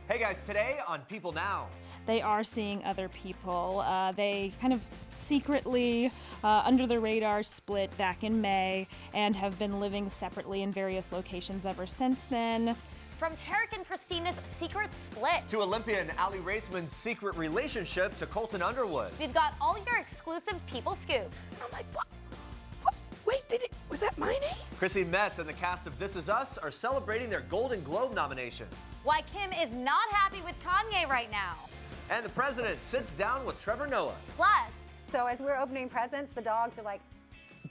Hey guys, today on People Now. They are seeing other people. They kind of secretly, under the radar, split back in May and have been living separately in various locations ever since then. From Tarek and Christina's secret split To Olympian Aly Raisman's secret relationship to Colton Underwood. We've got all your exclusive People Scoop. I'm like, what? Wait, was that my name? Chrissy Metz and the cast of This Is Us are celebrating their Golden Globe nominations. Why Kim is not happy with Kanye right now. And the president sits down with Trevor Noah. Plus, so as we're opening presents, the dogs are like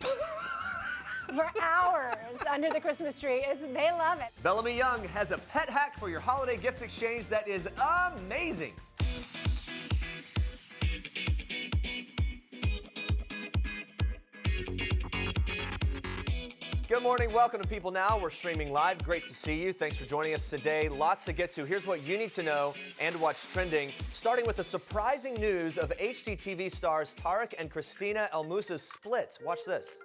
for hours under the Christmas tree. They love it. Bellamy Young has a pet hack for your holiday gift exchange that is amazing. Good morning, welcome to People Now. We're streaming live. Great to see you. Thanks for joining us today. Lots to get to. Here's what you need to know and what's trending. Starting with the surprising news of HGTV stars Tarek and Christina Elmusa's split. Watch this.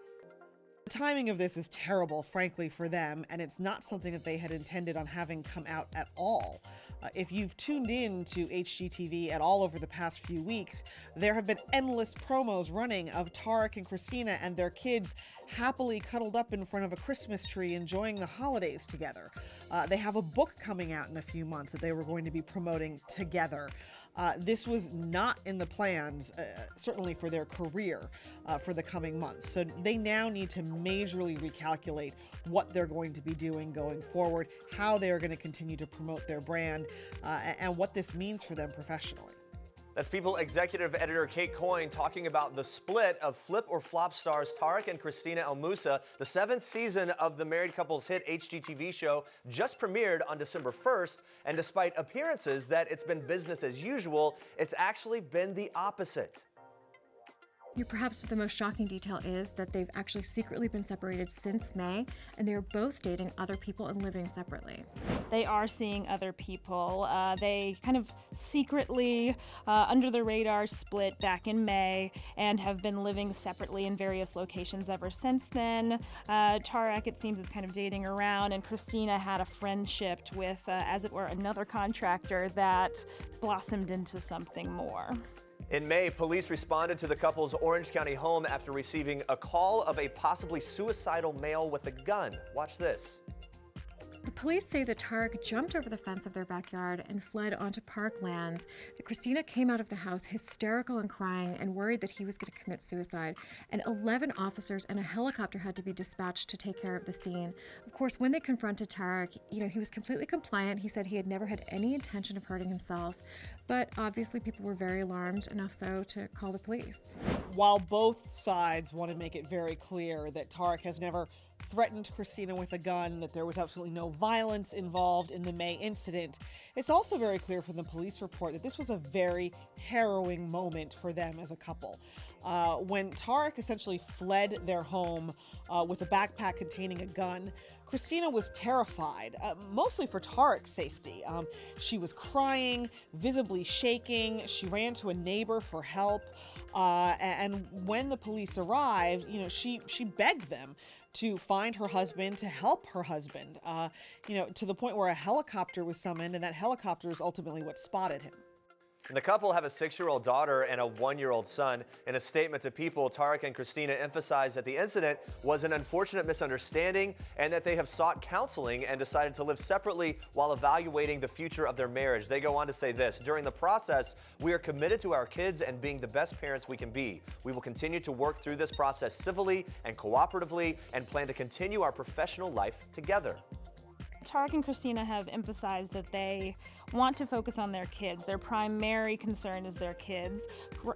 The timing of this is terrible, frankly, for them, and it's not something that they had intended on having come out at all. If you've tuned in to HGTV at all over the past few weeks, there have been endless promos running of Tarek and Christina and their kids happily cuddled up in front of a Christmas tree enjoying the holidays together. They have a book coming out in a few months that they were going to be promoting together. This was not in the plans, certainly for their career, for the coming months. So they now need to majorly recalculate what they're going to be doing going forward, how they're going to continue to promote their brand, and what this means for them professionally. That's People executive editor Kate Coyne talking about the split of Flip or Flop stars Tarek and Christina Elmusa. The 7th season of the married couple's hit HGTV show just premiered on December 1st, and despite appearances that it's been business as usual, it's actually been the opposite. Perhaps the most shocking detail is that they've actually secretly been separated since May, and they're both dating other people and living separately. They are seeing other people. They kind of secretly, under the radar, split back in May and have been living separately in various locations ever since then. Tarek, it seems, is kind of dating around, and Christina had a friendship with, as it were, another contractor that blossomed into something more. In May, police responded to the couple's Orange County home after receiving a call of a possibly suicidal male with a gun. Watch this. The police say that Tarek jumped over the fence of their backyard and fled onto parklands. That Christina came out of the house hysterical and crying and worried that he was going to commit suicide. And 11 officers and a helicopter had to be dispatched to take care of the scene. Of course, when they confronted Tarek, he was completely compliant. He said he had never had any intention of hurting himself. But obviously people were very alarmed, enough so to call the police. While both sides want to make it very clear that Tarek has never threatened Christina with a gun, that there was absolutely no violence involved in the May incident, it's also very clear from the police report that this was a very harrowing moment for them as a couple. When Tarek essentially fled their home with a backpack containing a gun, Christina was terrified, mostly for Tarek's safety. She was crying, visibly shaking. She ran to a neighbor for help. And when the police arrived, she begged them to find her husband, to help her husband, to the point where a helicopter was summoned, and that helicopter is ultimately what spotted him. And the couple have a 6-year-old daughter and a 1-year-old son. In a statement to People, Tarek and Christina emphasized that the incident was an unfortunate misunderstanding and that they have sought counseling and decided to live separately while evaluating the future of their marriage. They go on to say this: during the process, we are committed to our kids and being the best parents we can be. We will continue to work through this process civilly and cooperatively and plan to continue our professional life together. Tarek and Christina have emphasized that they want to focus on their kids. Their primary concern is their kids.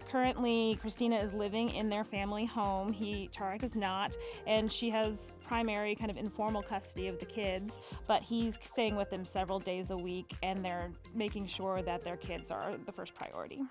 Currently, Christina is living in their family home. Tarek is not, and she has primary kind of informal custody of the kids, but he's staying with them several days a week, and they're making sure that their kids are the first priority.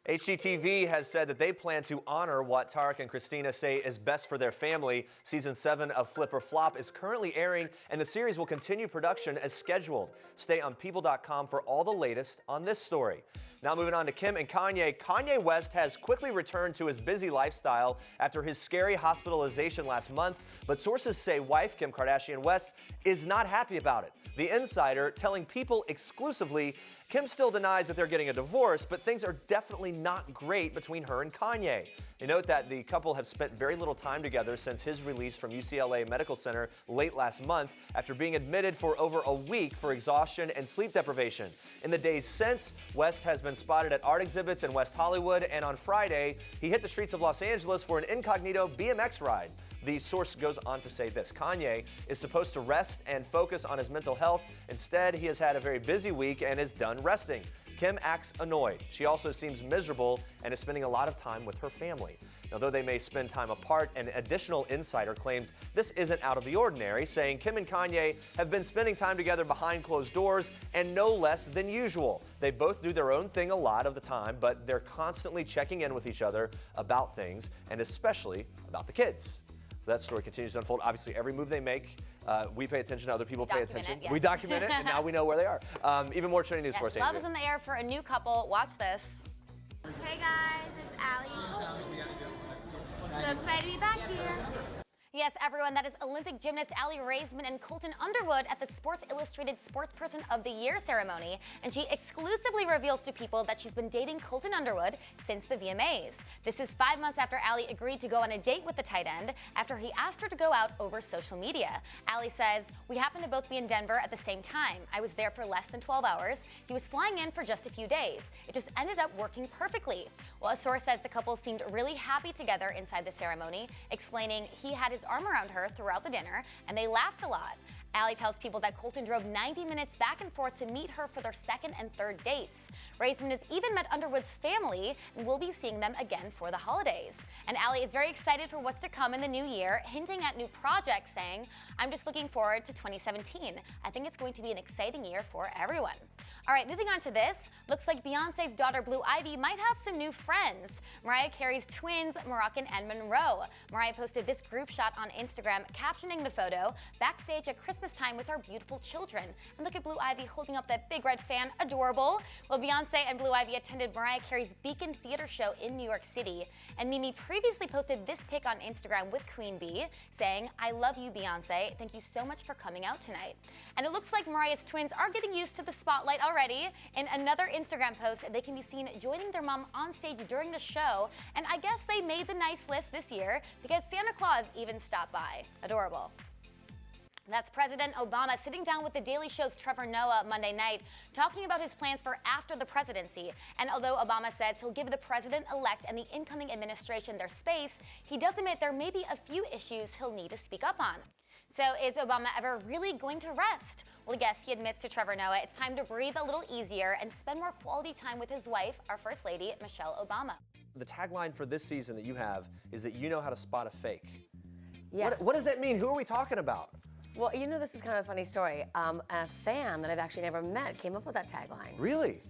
HGTV has said that they plan to honor what Tarek and Christina say is best for their family. Season 7 of Flip or Flop is currently airing, and the series will continue production as scheduled. Stay on People.com for all the latest on this story. Now moving on to Kim and Kanye. Kanye West has quickly returned to his busy lifestyle after his scary hospitalization last month, but sources say wife Kim Kardashian West is not happy about it. The Insider telling People exclusively, Kim still denies that they're getting a divorce, but things are definitely not great between her and Kanye. They note that the couple have spent very little time together since his release from UCLA Medical Center late last month after being admitted for over a week for exhaustion and sleep deprivation. In the days since, West has been spotted at art exhibits in West Hollywood, and on Friday, he hit the streets of Los Angeles for an incognito BMX ride. The source goes on to say this: Kanye is supposed to rest and focus on his mental health. Instead, he has had a very busy week and is done resting. Kim acts annoyed. She also seems miserable and is spending a lot of time with her family. Now, though they may spend time apart, an additional insider claims this isn't out of the ordinary, saying Kim and Kanye have been spending time together behind closed doors and no less than usual. They both do their own thing a lot of the time, but they're constantly checking in with each other about things, and especially about the kids. So that story continues to unfold. Obviously, every move they make, we pay attention, other people pay attention. Yes. We document it, and now we know where they are. Even more trending news for us, Love Andrea. is in the air for a new couple. Watch this. Hey guys, it's Allie and Colton. So excited to be back here. Yes, everyone, that is Olympic gymnast Aly Raisman and Colton Underwood at the Sports Illustrated Sportsperson of the Year ceremony, and she exclusively reveals to People that she's been dating Colton Underwood since the VMAs. This is 5 months after Aly agreed to go on a date with the tight end after he asked her to go out over social media. Aly says, "We happened to both be in Denver at the same time. I was there for less than 12 hours. He was flying in for just a few days. It just ended up working perfectly." Well, a source says the couple seemed really happy together inside the ceremony, explaining he had his arm around her throughout the dinner, and they laughed a lot. Aly tells People that Colton drove 90 minutes back and forth to meet her for their second and third dates. Raisman has even met Underwood's family and will be seeing them again for the holidays. And Aly is very excited for what's to come in the new year, hinting at new projects, saying, "I'm just looking forward to 2017. I think it's going to be an exciting year for everyone." All right, moving on to this. Looks like Beyonce's daughter Blue Ivy might have some new friends. Mariah Carey's twins, Moroccan and Monroe. Mariah posted this group shot on Instagram, captioning the photo, "Backstage at Christmas time with our beautiful children." And look at Blue Ivy holding up that big red fan, adorable. Well, Beyonce and Blue Ivy attended Mariah Carey's Beacon Theater show in New York City. And Mimi previously posted this pic on Instagram with Queen Bee, saying, "I love you, Beyonce. Thank you so much for coming out tonight." And it looks like Mariah's twins are getting used to the spotlight already. In another Instagram post, they can be seen joining their mom on stage during the show. And I guess they made the nice list this year because Santa Claus even stopped by. Adorable. That's President Obama sitting down with The Daily Show's Trevor Noah Monday night, talking about his plans for after the presidency. And although Obama says he'll give the president-elect and the incoming administration their space, he does admit there may be a few issues he'll need to speak up on. So is Obama ever really going to rest? Well, yes, he admits to Trevor Noah it's time to breathe a little easier and spend more quality time with his wife, our First Lady, Michelle Obama. The tagline for this season that you have is that you know how to spot a fake. Yes. What does that mean? Who are we talking about? Well, you know, this is kind of a funny story. A fan that I've actually never met came up with that tagline. Really?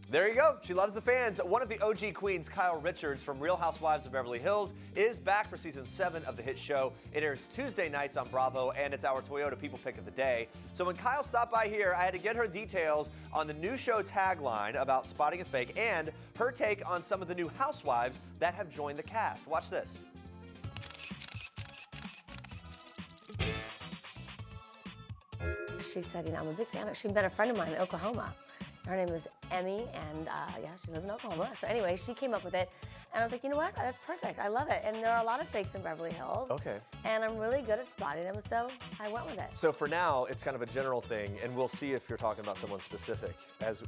There you go. She loves the fans. One of the OG queens, Kyle Richards from Real Housewives of Beverly Hills, is back for season 7 of the hit show. It airs Tuesday nights on Bravo, and it's our Toyota People Pick of the Day. So when Kyle stopped by here, I had to get her details on the new show tagline about spotting a fake and her take on some of the new housewives that have joined the cast. Watch this. She said, you know, I'm a big fan. She'd been a friend of mine in Oklahoma. Her name was Emmy, and yeah, she lives in Oklahoma. So anyway, she came up with it, and I was like, you know what? That's perfect. I love it. And there are a lot of fakes in Beverly Hills. Okay. And I'm really good at spotting them, so I went with it. So for now, it's kind of a general thing, and we'll see if you're talking about someone specific as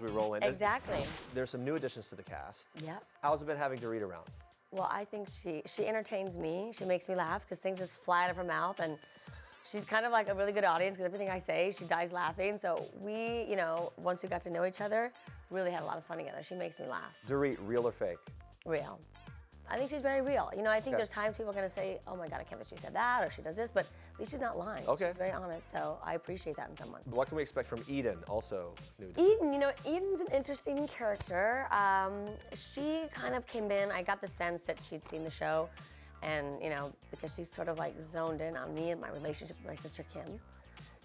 we roll in. Exactly. There's some new additions to the cast. Yep. How's it been having to read around? Well, I think she entertains me. She makes me laugh because things just fly out of her mouth, and she's kind of like a really good audience because everything I say, she dies laughing. So we, you know, once we got to know each other, really had a lot of fun together. She makes me laugh. Dorit, real or fake? Real. I think she's very real. You know, I think there's times people are going to say, oh my God, I can't believe she said that, or she does this, but at least she's not lying. Okay. She's very honest, so I appreciate that in someone. What can we expect from Eden, also new? Eden, you know, Eden's an interesting character. She kind of came in, I got the sense that she'd seen the show, and, you know, because she's sort of like zoned in on me and my relationship with my sister Kim.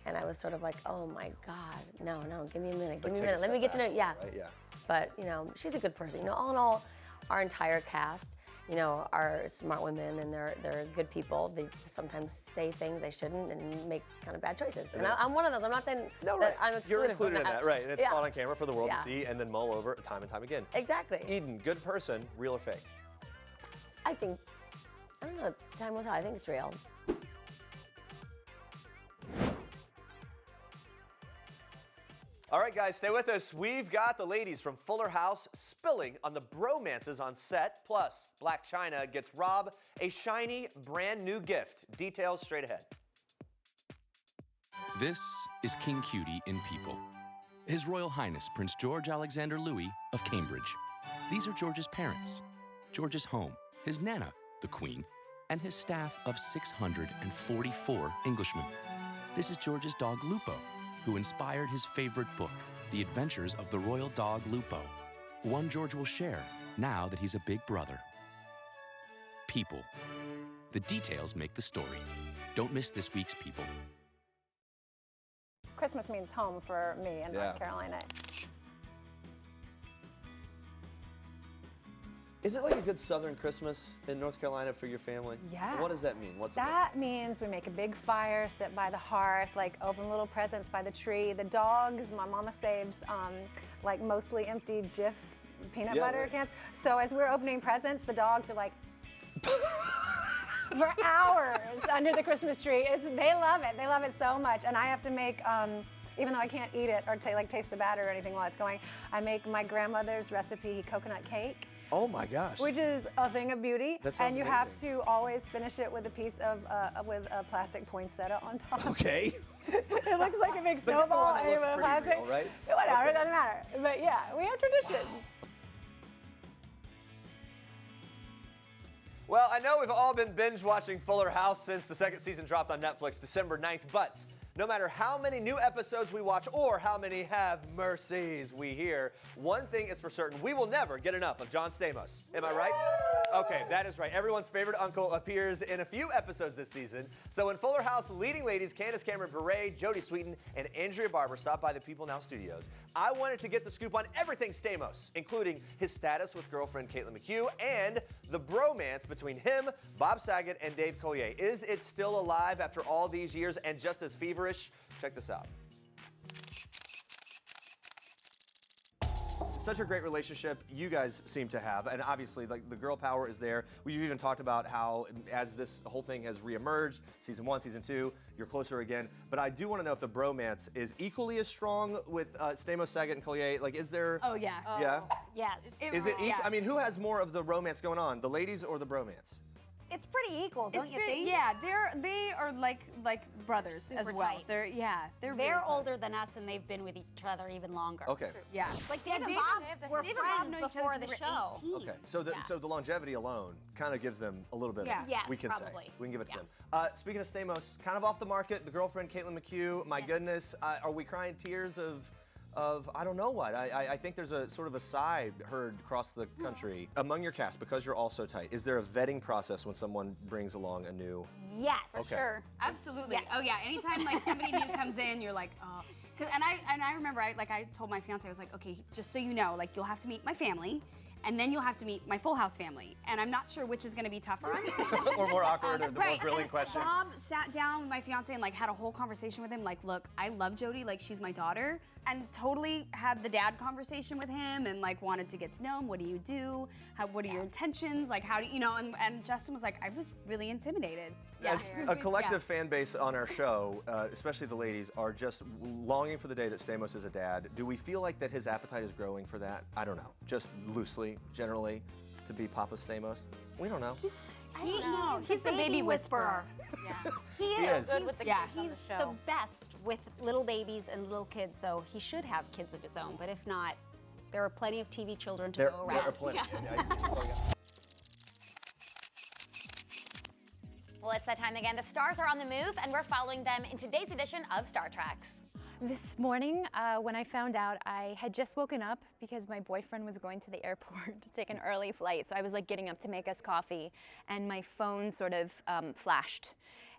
And I was sort of like, oh my God, no, give me a minute, let me get to know, Right, yeah. But, you know, she's a good person. You know, all in all, our entire cast, you know, are smart women and they're good people. They just sometimes say things they shouldn't and make kind of bad choices. And I'm one of those. I'm not saying that I'm excluded You're included in from that, right? And it's caught on camera for the world Yeah. to see and then mull over time and time again. Exactly. Eden, good person, real or fake? I think, I don't know, time will tell. I think it's real. All right, guys, stay with us. We've got the ladies from Fuller House spilling on the bromances on set. Plus, Black Chyna gets Rob a shiny, brand new gift. Details straight ahead. This is King Cutie in people. His Royal Highness Prince George Alexander Louis of Cambridge. These are George's parents, George's home, his Nana, the Queen, and his staff of 644 Englishmen. This is George's dog Lupo, who inspired his favorite book, The Adventures of the Royal Dog Lupo, one George will share now that he's a big brother. People. The details make the story. Don't miss this week's People. Christmas means home for me in North Carolina. Is it like a good Southern Christmas in North Carolina for your family? Yeah. What does that mean? What's that means we make a big fire, sit by the hearth, like open little presents by the tree. The dogs, my mama saves like mostly empty Jif peanut butter cans. So as we're opening presents, the dogs are like for hours under the Christmas tree. They love it. They love it so much. And I have to make, even though I can't eat it or taste the batter or anything while it's going, I make my grandmother's recipe coconut cake. Oh my gosh. Which is a thing of beauty. That sounds and you amazing. have to always finish it with a piece of, with a plastic poinsettia on top. Okay. It looks like a big But get the one snowball that with looks a pretty plastic. real, right? Whatever, Okay. it doesn't matter. But yeah, we have traditions. Well, I know we've all been binge watching Fuller House since the second season dropped on Netflix December 9th, but no matter how many new episodes we watch or how many have mercies we hear, one thing is for certain, we will never get enough of John Stamos. Am I right? Okay, that is right. Everyone's favorite uncle appears in a few episodes this season. So in Fuller House, leading ladies Candace Cameron Bure, Jodie Sweetin, and Andrea Barber stopped by the People Now studios. I wanted to get the scoop on everything Stamos, including his status with girlfriend Caitlin McHugh and the bromance between him, Bob Saget, and Dave Collier. Is it still alive after all these years and just as feverish? Check this out. Such a great relationship you guys seem to have, and obviously like the girl power is there. We've even talked about how as this whole thing has reemerged, season 1, season 2, you're closer again. But I do want to know if the bromance is equally as strong with Stamos, Saget, and Collier. Like, is there? Oh yeah. Yeah. Yes. Is it equal? I mean, who has more of the romance going on, the ladies or the bromance? It's pretty equal, don't you think? Yeah, they are like brothers Super as well. tight. They're really They're close. older than us, and they've been with each other even longer. Okay. Yeah. Like Dave and Dave- Bob were Dave and Bob know friends each other before the since they show. were 18. Okay, so the longevity alone kind of gives them a little bit. Yeah. Of, Yes, we can probably. say we can give it to Yeah. them. Speaking of Stamos, kind of off the market. The girlfriend Caitlin McHugh. My goodness, are we crying tears of I don't know what. I think there's a sort of a sigh heard across the country among your cast because you're all so tight. Is there a vetting process when someone brings along a new? Yes, Okay. sure. Absolutely. Yes. Oh yeah. Anytime like somebody new comes in, you're like, oh. And I remember I told my fiance, I was like, okay, just so you know, like you'll have to meet my family, and then you'll have to meet my Full House family, and I'm not sure which is going to be tougher. or more awkward, or the more grilling And questions. Bob sat down with my fiance and like had a whole conversation with him. Like, look, I love Jodie, like she's my daughter, and totally had the dad conversation with him and like wanted to get to know him. What do you do? What are your intentions? Like, how do you know? And Justin was like, I was really intimidated. As a collective fan base on our show, especially the ladies, are just longing for the day that Stamos is a dad. Do we feel like that his appetite is growing for that? I don't know. Just loosely, generally, to be Papa Stamos? We don't know. He's the baby whisperer. Yeah. He is. He's, He's the best with little babies and little kids, so he should have kids of his own. But if not, there are plenty of TV children to go around. There are plenty. Well, it's that time again. The stars are on the move, and we're following them in today's edition of Star Treks. This morning, when I found out, I had just woken up because my boyfriend was going to the airport to take an early flight. So I was like getting up to make us coffee, and my phone sort of flashed,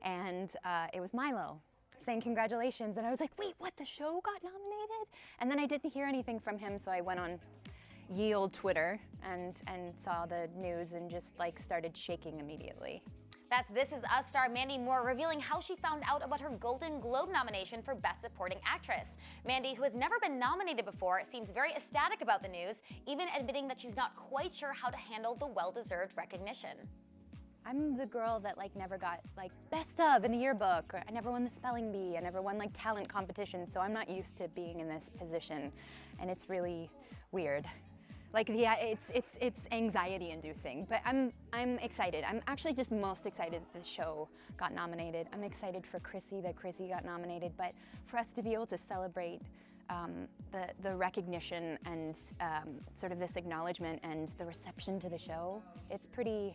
and it was Milo saying congratulations. And I was like, wait, what? The show got nominated? And then I didn't hear anything from him, so I went on ye olde Twitter and saw the news and just like started shaking immediately. That's This Is Us star Mandy Moore revealing how she found out about her Golden Globe nomination for Best Supporting Actress. Mandy, who has never been nominated before, seems very ecstatic about the news, even admitting that she's not quite sure how to handle the well-deserved recognition. I'm the girl that like never got like best of in the yearbook, or I never won the spelling bee, I never won like talent competition, so I'm not used to being in this position, and it's really weird. Like, yeah, it's anxiety-inducing, but I'm excited. I'm actually just most excited that the show got nominated. I'm excited for Chrissy that Chrissy got nominated, but for us to be able to celebrate the recognition and sort of this acknowledgement and the reception to the show, it's pretty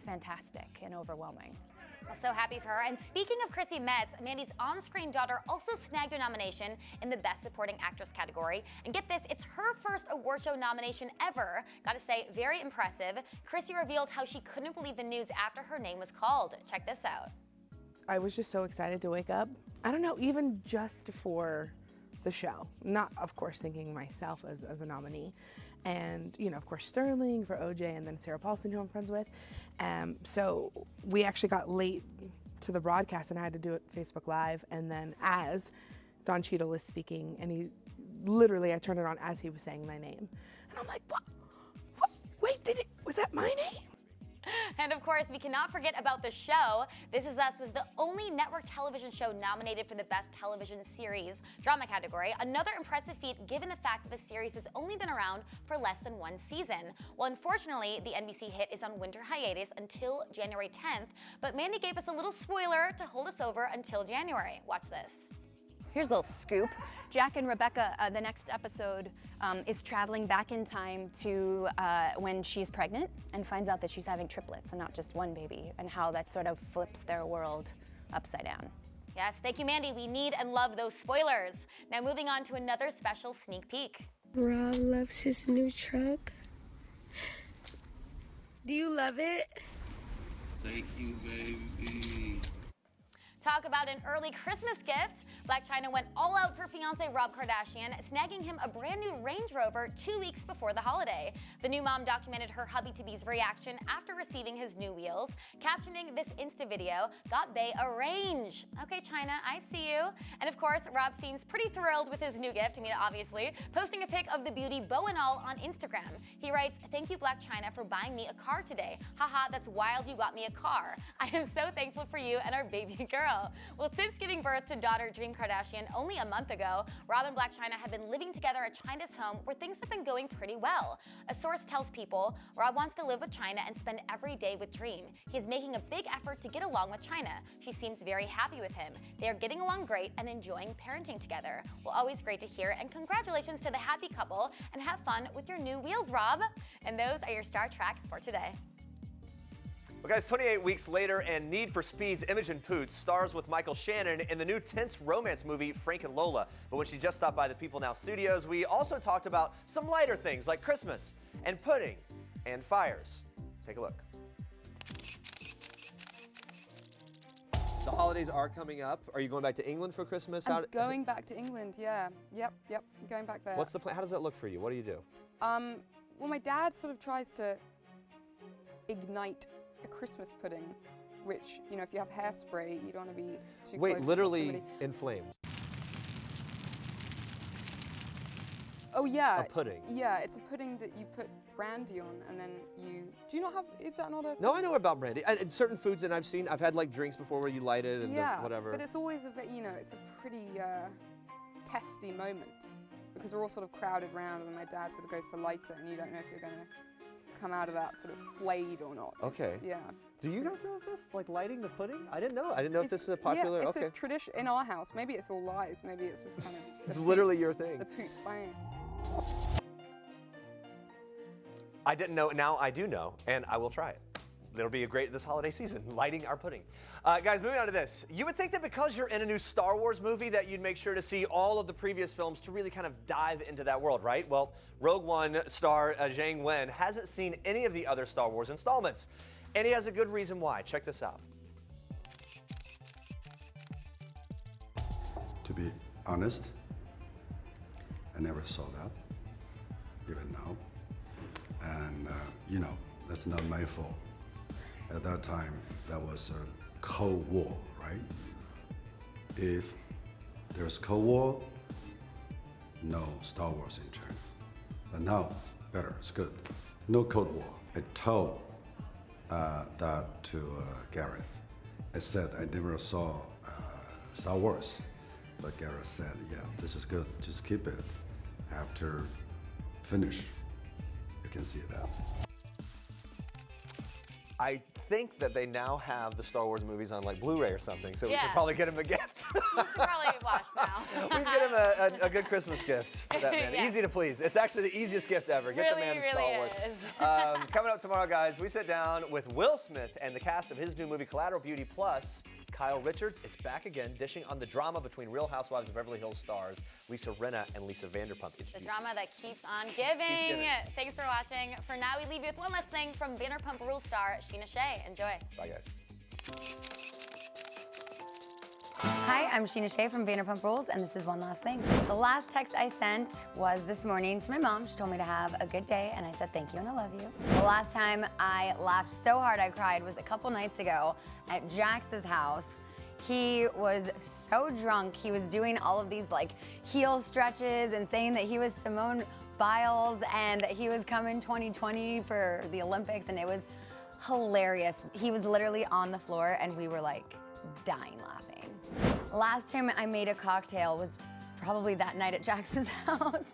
fantastic and overwhelming. So happy for her. And speaking of Chrissy Metz, Mandy's on-screen daughter also snagged a nomination in the Best Supporting Actress category. And get this, it's her first award show nomination ever. Gotta say, very impressive. Chrissy revealed how she couldn't believe the news after her name was called. Check this out. I was just so excited to wake up. I don't know, even just for the show. Not, of course, thinking myself as a nominee. And, you know, of course, Sterling for OJ, and then Sarah Paulson, who I'm friends with. So we actually got late to the broadcast, and I had to do it Facebook Live. And then as Don Cheadle is speaking, and he literally, I turned it on as he was saying my name. And I'm like, what? Wait, was that my name? And of course, we cannot forget about the show. This Is Us was the only network television show nominated for the Best Television Series drama category. Another impressive feat given the fact that the series has only been around for less than one season. Well, unfortunately, the NBC hit is on winter hiatus until January 10th, but Mandy gave us a little spoiler to hold us over until January. Watch this. Here's a little scoop. Jack and Rebecca, the next episode, is traveling back in time to when she's pregnant and finds out that she's having triplets and not just one baby, and how that sort of flips their world upside down. Yes, thank you, Mandy. We need and love those spoilers. Now moving on to another special sneak peek. Rob loves his new truck. Do you love it? Thank you, baby. Talk about an early Christmas gift. Black Chyna went all out for fiance Rob Kardashian, snagging him a brand new Range Rover 2 weeks before the holiday. The new mom documented her hubby-to-be's reaction after receiving his new wheels, captioning this Insta video, "Got Bay a range." Okay, Chyna, I see you. And of course, Rob seems pretty thrilled with his new gift, I mean, obviously, posting a pic of the beauty bow and all on Instagram. He writes, "Thank you, Black Chyna, for buying me a car today. Haha, that's wild you got me a car. I am so thankful for you and our baby girl." Well, since giving birth to daughter Dream Kardashian only a month ago, Rob and Black Chyna have been living together at Chyna's home, where things have been going pretty well. A source tells People, Rob wants to live with Chyna and spend every day with Dream. He is making a big effort to get along with Chyna. She seems very happy with him. They are getting along great and enjoying parenting together. Well, always great to hear, and congratulations to the happy couple, and have fun with your new wheels, Rob. And those are your Star Treks for today. Well, guys, 28 weeks later, and Need for Speed's Imogen Poots stars with Michael Shannon in the new tense romance movie Frank and Lola. But when she just stopped by the People Now studios, we also talked about some lighter things like Christmas and pudding and fires. Take a look. The holidays are coming up. Are you going back to England for Christmas? I'm going back to England, yeah. Yep, going back there. What's the plan? How does that look for you? What do you do? Well, my dad sort of tries to ignite a Christmas pudding, which, you know, if you have hairspray, you don't want to be too close. Wait, literally in flames? Oh, yeah. A pudding? Yeah, it's a pudding that you put brandy on, and then you... Do you not have... Is that not a... No, I know about brandy. And certain foods that I've seen, I've had like drinks before where you light it and whatever. But it's always a, you know, it's a pretty testy moment, because we're all sort of crowded around, and then my dad sort of goes to light it, and you don't know if you're going to come out of that sort of flayed or not. Okay. Yeah. Do you guys know of this? Like lighting the pudding? I didn't know. I didn't know if this is a popular... Yeah, it's a tradition in our house. Maybe it's all lies. Maybe it's just kind of... It's literally your thing. The Poots thing. I didn't know. Now I do know, and I will try it. it'll be a great this holiday season, lighting our pudding. Guys, moving on to this. You would think that because you're in a new Star Wars movie that you'd make sure to see all of the previous films to really kind of dive into that world, right? Well, Rogue One star Zhang Wen hasn't seen any of the other Star Wars installments, and he has a good reason why. Check this out. To be honest, I never saw that, even now. And, you know, that's not my fault. At that time, that was a Cold War, right? If there's Cold War, no Star Wars in China. But now, better, it's good. No Cold War. I told that to Gareth. I said I never saw Star Wars. But Gareth said, yeah, this is good, just keep it. After finish, you can see that. I think that they now have the Star Wars movies on like Blu-ray or something, so we Yeah. could probably get him a gift. You should probably watch now. We can get him a good Christmas gift for that man. Yeah. Easy to please. It's actually the easiest gift ever. Get the man the Star Wars. Is. Coming up tomorrow, guys, we sit down with Will Smith and the cast of his new movie Collateral Beauty. Plus, Kyle Richards is back again, dishing on the drama between Real Housewives of Beverly Hills stars Lisa Rinna and Lisa Vanderpump. It's The juicy. drama that keeps on giving. giving. Thanks for watching. For now, we leave you with one last thing from Vanderpump Rules star Sheena Shea. Enjoy. Bye, guys. Hi, I'm Sheena Shea from Vanderpump Rules, and this is one last thing. The last text I sent was this morning to my mom. She told me to have a good day, and I said thank you and I love you. The last time I laughed so hard I cried was a couple nights ago at Jax's house. He was so drunk. He was doing all of these like heel stretches and saying that he was Simone Biles and that he was coming 2020 for the Olympics, and it was hilarious. He was literally on the floor and we were like dying laughing. Last time I made a cocktail was probably that night at Jackson's house.